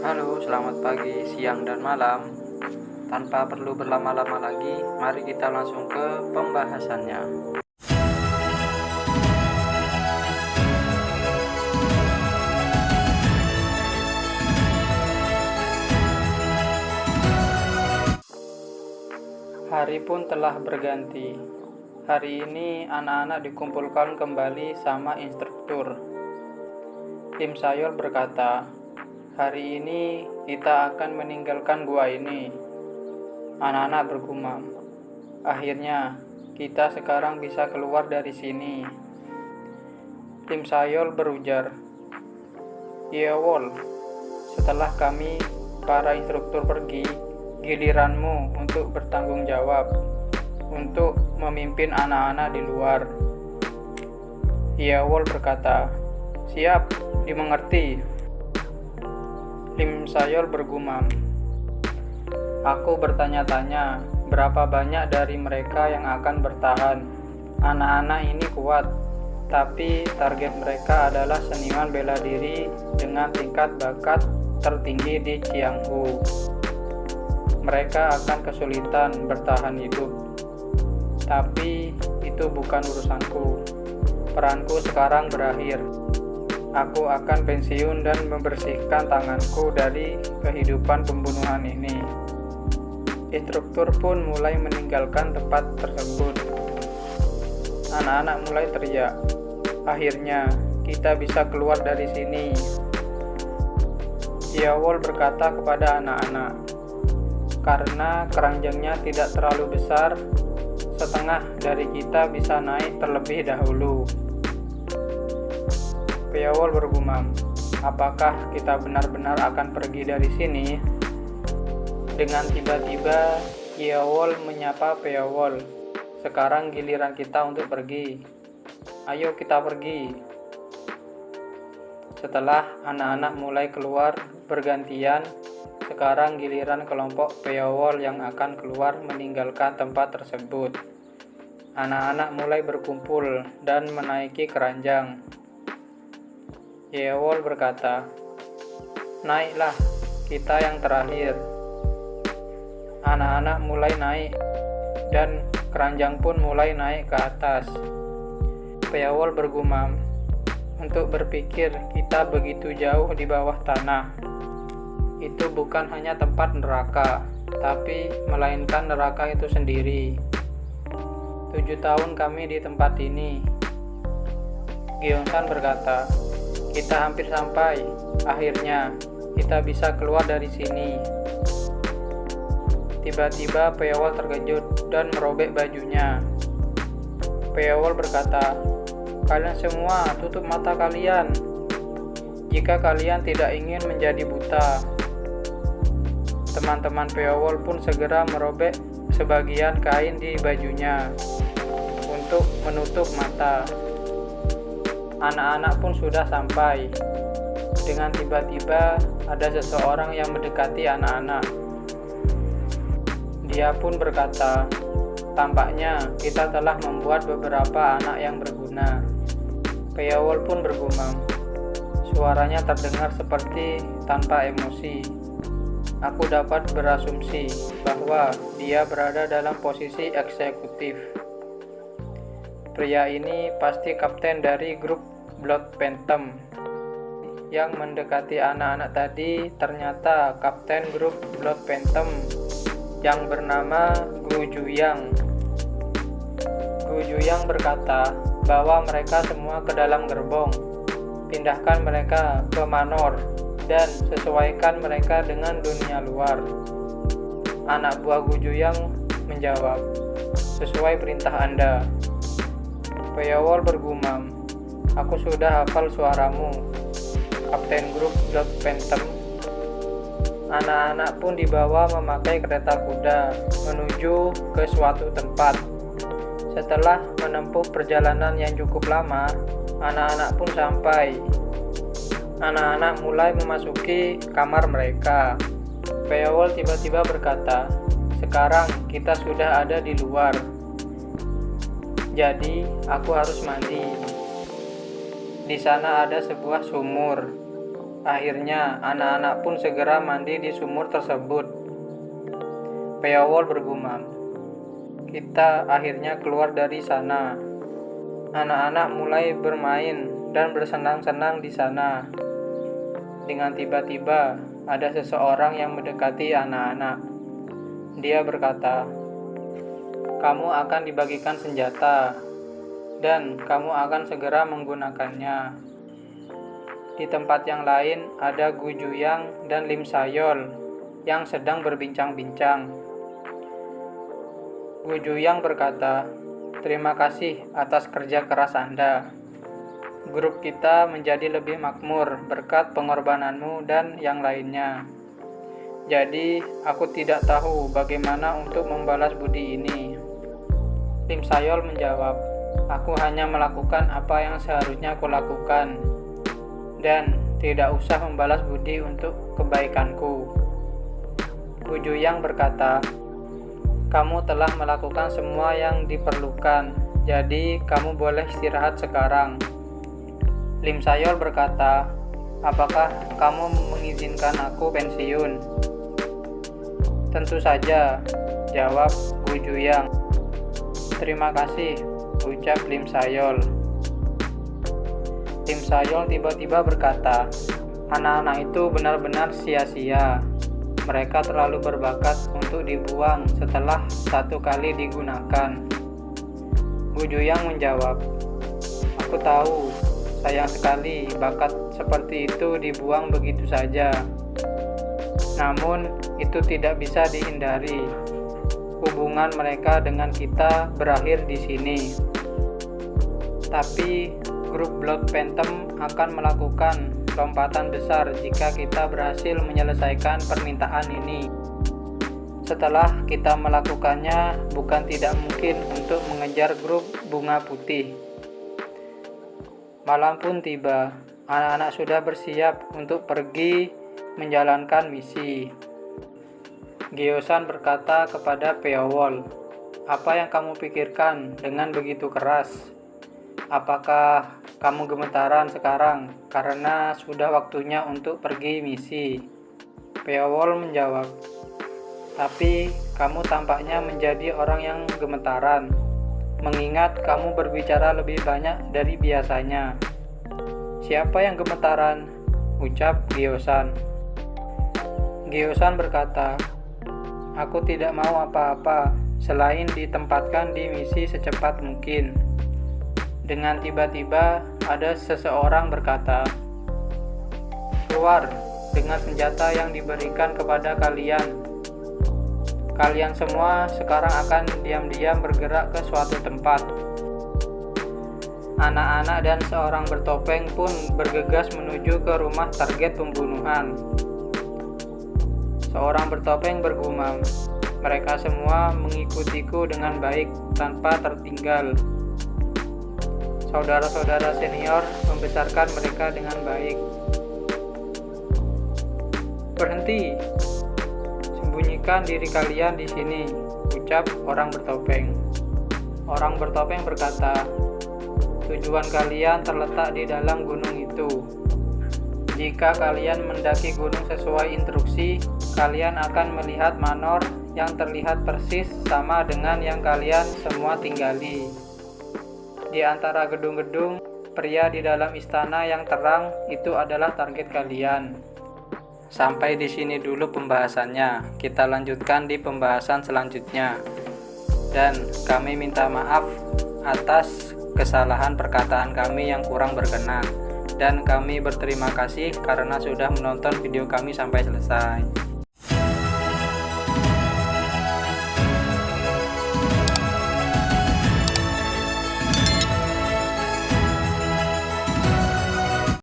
Halo, selamat pagi, siang, dan malam. Tanpa perlu berlama-lama lagi, mari kita langsung ke pembahasannya. Hari pun telah berganti. Hari ini anak-anak dikumpulkan kembali sama instruktur. Tim Sayol berkata, "Hari ini kita akan meninggalkan gua ini." Anak-anak bergumam, "Akhirnya kita sekarang bisa keluar dari sini." Tim Sayol berujar, "Iya, Wol. Setelah kami para instruktur pergi, giliranmu untuk bertanggung jawab, untuk memimpin anak-anak di luar." Iya, Wol berkata, "Siap, dimengerti." Tim Sayol bergumam, "Aku bertanya-tanya, berapa banyak dari mereka yang akan bertahan? Anak-anak ini kuat, tapi target mereka adalah seniman bela diri dengan tingkat bakat tertinggi di Cianghu. Mereka akan kesulitan bertahan hidup. Tapi itu bukan urusanku. Peranku sekarang berakhir. Aku akan pensiun dan membersihkan tanganku dari kehidupan pembunuhan ini." Instruktur pun mulai meninggalkan tempat tersebut. Anak-anak mulai teriak, "Akhirnya kita bisa keluar dari sini." Yawol berkata kepada anak-anak, "Karena keranjangnya tidak terlalu besar, setengah dari kita bisa naik terlebih dahulu." Peowol bergumam, "Apakah kita benar-benar akan pergi dari sini?" Dengan tiba-tiba, Yawol menyapa Peowol, "Sekarang giliran kita untuk pergi. Ayo kita pergi." Setelah anak-anak mulai keluar bergantian, sekarang giliran kelompok Peowol yang akan keluar meninggalkan tempat tersebut. Anak-anak mulai berkumpul dan menaiki keranjang. Yewol berkata, "Naiklah, kita yang terakhir." Anak-anak mulai naik, dan keranjang pun mulai naik ke atas. Peowol bergumam, "Untuk berpikir kita begitu jauh di bawah tanah. Itu bukan hanya tempat neraka, tapi melainkan neraka itu sendiri. 7 tahun kami di tempat ini." Gyeongsan berkata, "Kita hampir sampai. Akhirnya kita bisa keluar dari sini." Tiba-tiba Peowol terkejut dan merobek bajunya. Peowol berkata, "Kalian semua tutup mata kalian, jika kalian tidak ingin menjadi buta." Teman-teman Peowol pun segera merobek sebagian kain di bajunya untuk menutup mata. Anak-anak pun sudah sampai. Dengan tiba-tiba ada seseorang yang mendekati anak-anak. Dia pun berkata, "Tampaknya kita telah membuat beberapa anak yang berguna." Peowol pun bergumam. Suaranya terdengar seperti tanpa emosi. Aku dapat berasumsi bahwa dia berada dalam posisi eksekutif. Pria ini pasti kapten dari grup Blood Phantom. Yang mendekati anak-anak tadi ternyata kapten grup Blood Phantom yang bernama Gu Juyang. Gu Juyang berkata bahwa mereka semua ke dalam gerbong. Pindahkan mereka ke Manor dan sesuaikan mereka dengan dunia luar. Anak buah Gu Juyang menjawab, "Sesuai perintah Anda." Peowol bergumam, "Aku sudah hafal suaramu, Kapten grup Blood Phantom." Anak-anak pun dibawa memakai kereta kuda menuju ke suatu tempat. Setelah menempuh perjalanan yang cukup lama, anak-anak pun sampai. Anak-anak mulai memasuki kamar mereka. Peowol tiba-tiba berkata, "Sekarang kita sudah ada di luar. Jadi aku harus mandi." Di sana ada sebuah sumur. Akhirnya, anak-anak pun segera mandi di sumur tersebut. Peowol bergumam, "Kita akhirnya keluar dari sana." Anak-anak mulai bermain dan bersenang-senang di sana. Dengan tiba-tiba, ada seseorang yang mendekati anak-anak. Dia berkata, "Kamu akan dibagikan senjata, dan kamu akan segera menggunakannya." Di tempat yang lain ada Gu Juyang dan Lim Sayol yang sedang berbincang-bincang. Gu Juyang berkata, "Terima kasih atas kerja keras Anda. Grup kita menjadi lebih makmur berkat pengorbananmu dan yang lainnya. Jadi, aku tidak tahu bagaimana untuk membalas budi ini." Lim Sayol menjawab, "Aku hanya melakukan apa yang seharusnya aku lakukan, dan tidak usah membalas budi untuk kebaikanku." Gu Juyang berkata, "Kamu telah melakukan semua yang diperlukan, jadi kamu boleh istirahat sekarang." Lim Sayol berkata, "Apakah kamu mengizinkan aku pensiun?" "Tentu saja," jawab Gu Juyang. "Terima kasih," ucap Lim Sayol. Lim Sayol tiba-tiba berkata, "Anak-anak itu benar-benar sia-sia. Mereka terlalu berbakat untuk dibuang setelah satu kali digunakan." Gu Juyang menjawab, "Aku tahu, sayang sekali bakat seperti itu dibuang begitu saja. Namun, itu tidak bisa dihindari. Hubungan mereka dengan kita berakhir di sini. Tapi, grup Blood Phantom akan melakukan lompatan besar jika kita berhasil menyelesaikan permintaan ini. Setelah kita melakukannya, bukan tidak mungkin untuk mengejar grup Bunga Putih." Malam pun tiba. Anak-anak sudah bersiap untuk pergi menjalankan misi. Gyeosan berkata kepada Peowol, "Apa yang kamu pikirkan dengan begitu keras? Apakah kamu gemetaran sekarang karena sudah waktunya untuk pergi misi?" Peowol menjawab, "Tapi kamu tampaknya menjadi orang yang gemetaran, mengingat kamu berbicara lebih banyak dari biasanya." "Siapa yang gemetaran?" ucap Gyeosan. Gyeosan berkata, "Aku tidak mau apa-apa selain ditempatkan di misi secepat mungkin." Dengan tiba-tiba ada seseorang berkata, "Keluar dengan senjata yang diberikan kepada kalian. Kalian semua sekarang akan diam-diam bergerak ke suatu tempat." Anak-anak dan seorang bertopeng pun bergegas menuju ke rumah target pembunuhan. Seorang bertopeng bergumam, "Mereka semua mengikutiku dengan baik tanpa tertinggal. Saudara-saudara senior membesarkan mereka dengan baik." "Berhenti! Sembunyikan diri kalian di sini," ucap orang bertopeng. Orang bertopeng berkata, "Tujuan kalian terletak di dalam gunung itu. Jika kalian mendaki gunung sesuai instruksi, kalian akan melihat manor yang terlihat persis sama dengan yang kalian semua tinggali. Di antara gedung-gedung, pria di dalam istana yang terang itu adalah target kalian." Sampai di sini dulu pembahasannya. Kita lanjutkan di pembahasan selanjutnya. Dan kami minta maaf atas kesalahan perkataan kami yang kurang berkenan. Dan kami berterima kasih karena sudah menonton video kami sampai selesai.